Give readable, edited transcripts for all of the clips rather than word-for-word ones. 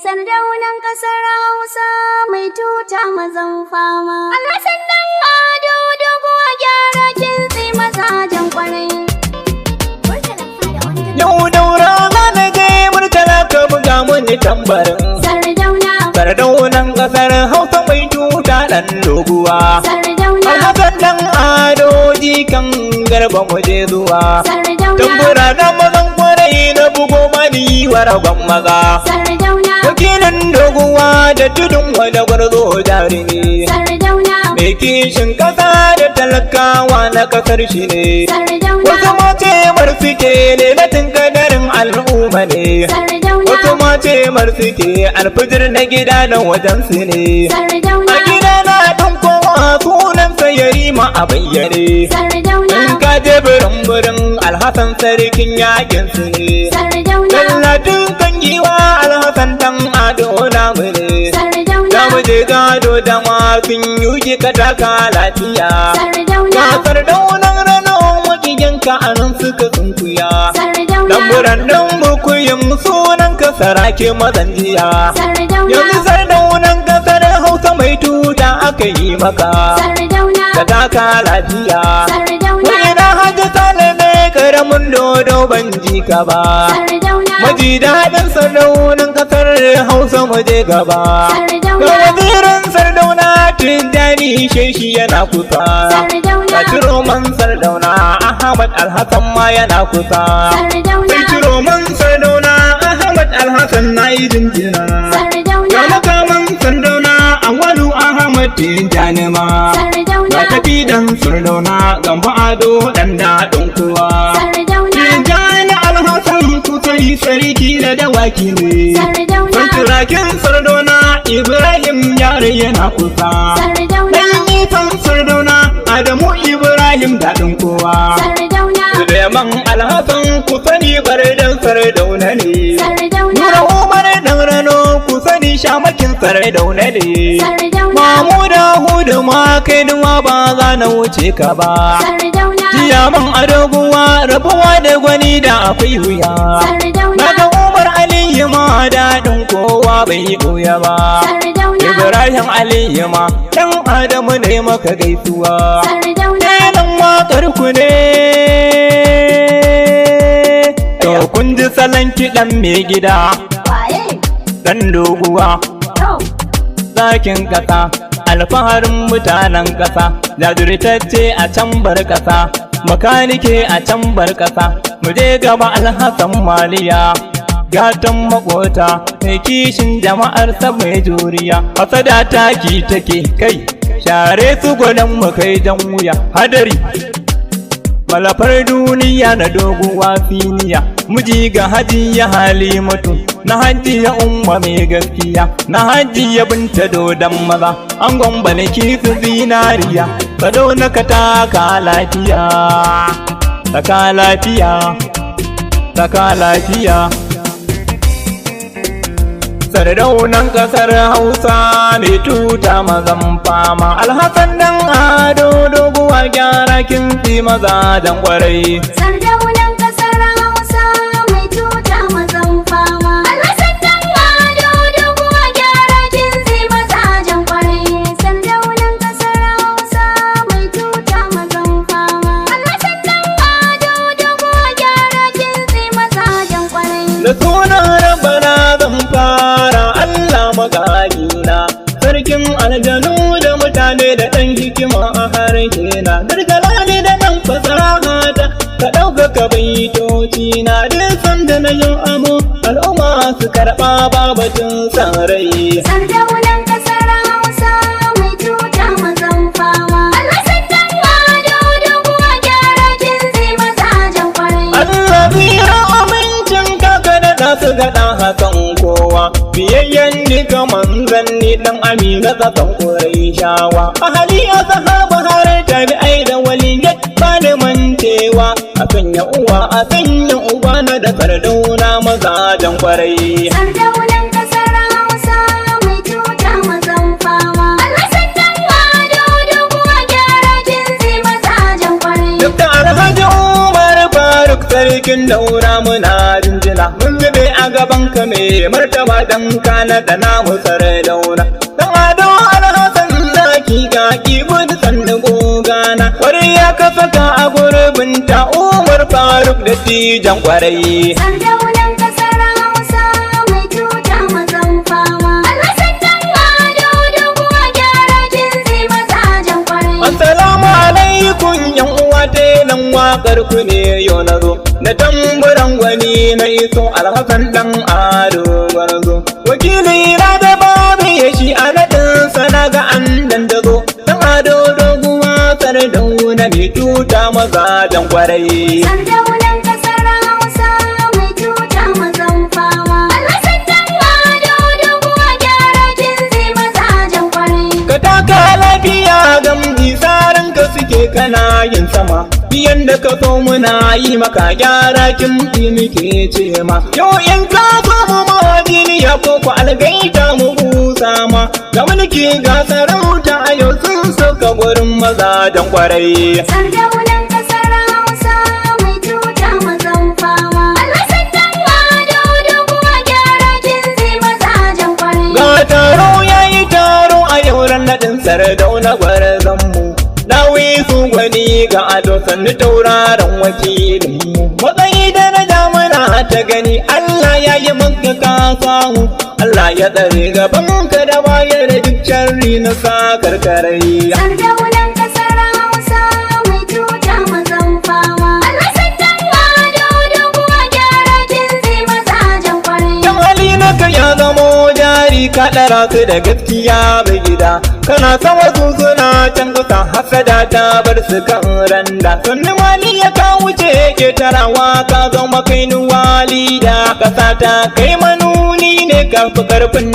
Sardaunan ƙasar Hausa mai tuta mazan fama. Alhassan dan ado doguwa gyara kintsi mazajen kwarai. Yau daura na je Murtala ka buga mini tambarin Sardaunan ƙasar Hausa mai tuta ɗan doguwa. Alhassan dan ado jikan garba mu je zuwa. Tambura na mazan kwarai na bugo mani wa ragon maza. Wakilin doguwa da tudun wada gwarzo jarumi. Mai kishin ƙasa da talakawa na ƙasar shi ne. Wasu mace suke lelatin kadarin al'umma ne. Wasu mace suke alfijir na gida da wajensu ne. A gida na ɗan kowa sunansa yarima a bayyane. In ka je birin Alhassan sarkin yakin su ne. Dallatin kan giwa Alhassan dan ado namu ne. Za mu je gado da mafin yuki ka taka lafiya. Ga Sardaunan rano makiyanka a nan suka sunkuya. Lamburan dan bukuyin sunan ka sarake mazan jiya. Yanzu Sardaunan ƙasar Hausa mai tuta aka yi maka. Ka taka lafiya. Wani na hajji salame karamin dodo ban ji ka ba. Maji daɗin Sardaunan ƙasar Hausa mu je gaba. Ga wazirin Sardauna Tijjani sheshi yana kusa. Ga ciroman Sardauna Ahmad Alhassan ma yana kusa. Sai ciroman Sardauna Ahmad Alhassan na yi jinjina. Ga makaman Sardauna Awalu Ahmad Tijjani ma. Ga tafi dan Sardauna Gamba Ado ɗan daɗin kowa. Tijjani Alhassan kusai sarki da dawaki ne. Sarkirakin Sardauna Ibrahim yare yana kusa. Dan ifan Sardauna Adamu Ibrahim daɗin kowa. Suleiman Alhassan kusani bardan Sardauna ne. Nura Umar dan Rano kusani shamakin Sardauna ne. Mamuda Hudu ma kai duwa ba za na wuce ka ba. Ciyaman adoguwa rabuwa da gwani da akwai wuya. Naga Umar Aliyu ma daɗin kowa bai yi ɓoya ba. Ibrahim Aliyu ma ɗan Adamu ne maka gaisuwa. Ɗanan waƙar ku ne. To kun ji salon kiɗan mai gida. Ɗan doguwa. Zakin ƙasa. Alfaharin mutanen ƙasa. Jajirtacce a can bar ƙasa. Makanike a can bar ƙasa. Mu je gaba Alhassan Maliya. Gatan makota mai kishin jama'ar sa mai juriya. Hasada taki take kai share su gwadon mu kai jan wuya. Hadari malafar duniya na doguwa finiya. Muji ga hajiya Halimatu na hajiya Umma mai gaskiya. Na hajiya Binta dodon maza angon balki su zinariya. Sado na ka taka lafiya. Taka lafiya. Taka lafiya. Sardaunan ƙasar Hausa mai tuta mazan fama. Alhassan dan ado doguwa gyara kintsi mazajen kwarai. Sardaunan ƙasar Hausa mai tuta mazan fama. Alhassan dan ado doguwa gyara kintsi mazajen kwarai. Sardaunan ƙasar Hausa mai tuta mazan fama. Alhassan dan ado doguwa gyara kintsi mazajen kwarai. Da sunan Rabbana zan fara Allah magajina. Sarkin aljanu da mutane da ɗan hikima a harshe na. Darjalali da nan fasaha ta ka ɗaukaka baitoci na. Duk sanda na yin amo al'umma su karɓa babatun san rai. Sardaunan ƙasar Hausa mai tuta mazan fama. Alhassan dan ado doguwa gyara kintsi mazajen kwarai. Allah zira amincin kaka da su gaɗa hakan kowa. Biyayyen duka manzanni ɗan Amina tsakan Qurayshawa. Ahali a sahaba har tabi'ai da waliyyai ba da mancewa. A sanya uwa a sanya uba na da Sardauna mazajen kwarai. Sardaunan ƙasar Hausa mai tuta mazan fama. Alhassan dan ado doguwa gyara kintsi mazajen kwarai. Duk da Alhaji Umar Faruk sarkin daura muna jinjina. Mun zube a gaban ka mai martaba dan kana da namu Sardauna. Dan Ado Alhassan zaki ga kibud sannu gogana. Wari ya kasaka a gurbin ta Umar Faruk da tijan kwarai. Sardaunan kasar Hausa mai tuta mazan fama. Alhassan dan Ado doguwa gyara jinsi mazajen kwarai. Assalamu alaikum yan uwa telan waƙar ku ne yau na zo. Da tamburan gwani na iso Alhassan dan Ado gwarzo. Wakili na da babu ya shi a naɗin sana ga an dandazo. Dan Ado doguwa Sardauna mai tuta mazajen kwarai. Sardaunan kasar Hausa mai tuta mazan fama. Alhassan dan Ado doguwa gyara jinsi mazajen kwarai. Ka taka lafiya gamji saran ka suke kana yin sama. Biyan da ka so muna yi maka gyara kimti muke ce ma. Yau in ka so mu madini ya koko algaita mu busa ma. Ga mulki ga sarauta a yau sun sauka gurin mazajen kwarai. Sardaunan kasar Hausa mai tuta mazan fama. Alhassan dan Ado doguwa gyara jinsi mazajen kwarai. Ga taro yayi taro a yau ran naɗin Sardauna gwarzon mu. Dawi su gwani ga ado sannu tauraron wakilinmu. Matsayi da na damuna ta gani Allah ya yi maka ka samu. Allah ya tsare gaban ka da baya da duk sharri na sa karkarai. Sardaunan kasar Hausa mai tuta mazan fama. Alhassan dan Ado doguwa gyara jinsi mazajen kwarai. Dan hali na ka ya zamo jari ka ɗara su da gaskiya bai gida. Kana sama su suna can kusa hasada ta bar su kan randa. Sunni mali ya ka wuce ke tarawa ka zama kai wali da ƙasa ta kai manuni ne ka fi ƙarfin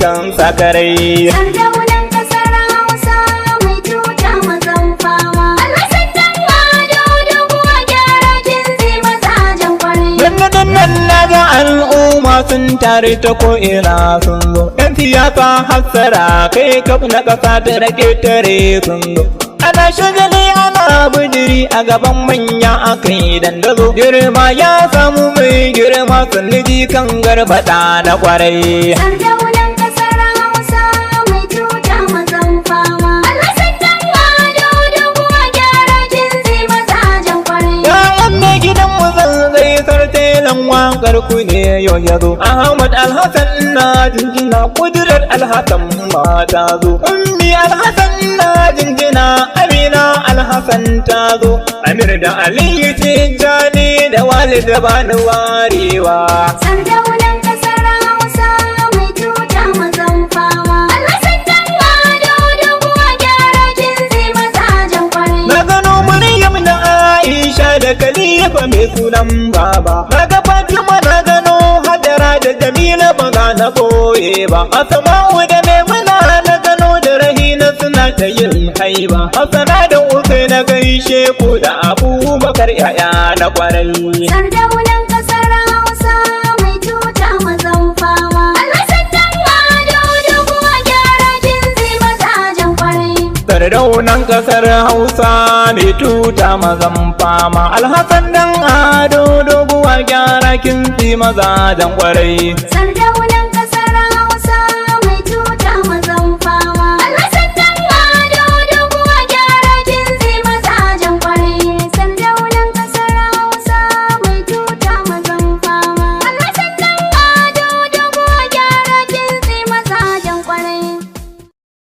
kan sakarai. Sardaunan kasar Hausa mai tuta mazan fama. Alhassan dan Ado doguwa gyara jinsi mazajen kwarai. Dannan na ga al'umma sun tare ta ko'ina sun zo. 'Yan siyasa hassara kai kaf na ƙasa ta rake tare sun zo. Ana shagali ana budiri a gaban manya aka yi dandazo. Girma ya samu mai girma sanniji kan garbaɗa na kwarai. Sardaunan kasar Hausa mai tuta mazan fama. Alhassan dan Ado doguwa gyara jinsi mazajen kwarai. Ya'yan mai gidan mu zan zai sartelan waƙar ku ne yau ya zo. Ahmad Alhassan na jinjina kudurar Alhassan ma ta zo. Ummi Alhassan na jinjina Amina Alhassan ta zo. Amir da Aliyu Tijjani da Walid bani warewa. Sardaunan kasar Hausa mai tuta mazan fama. Alhassan dan Ado doguwa gyara jinsi mazajen kwarai. Na gano Maryam da Aisha da Khalifa mai sunan baba. Na ga Fatima na gano Hajara da Jamila ba ga na boye ba. Asma'u da Maimuna na gano da Rahina suna ta yin haiba. Hassana da Usai na gaishe ku da Abubakar yaya na kwarai. Sardaunan kasar Hausa mai tuta mazan fama. Alhassan dan Ado doguwa gyara jinsi mazajen kwarai. Sardaunan kasar Hausa mai tuta mazan fama. Alhassan dan Ado doguwa gyara kinsi mazajen kwarai. Sardaunan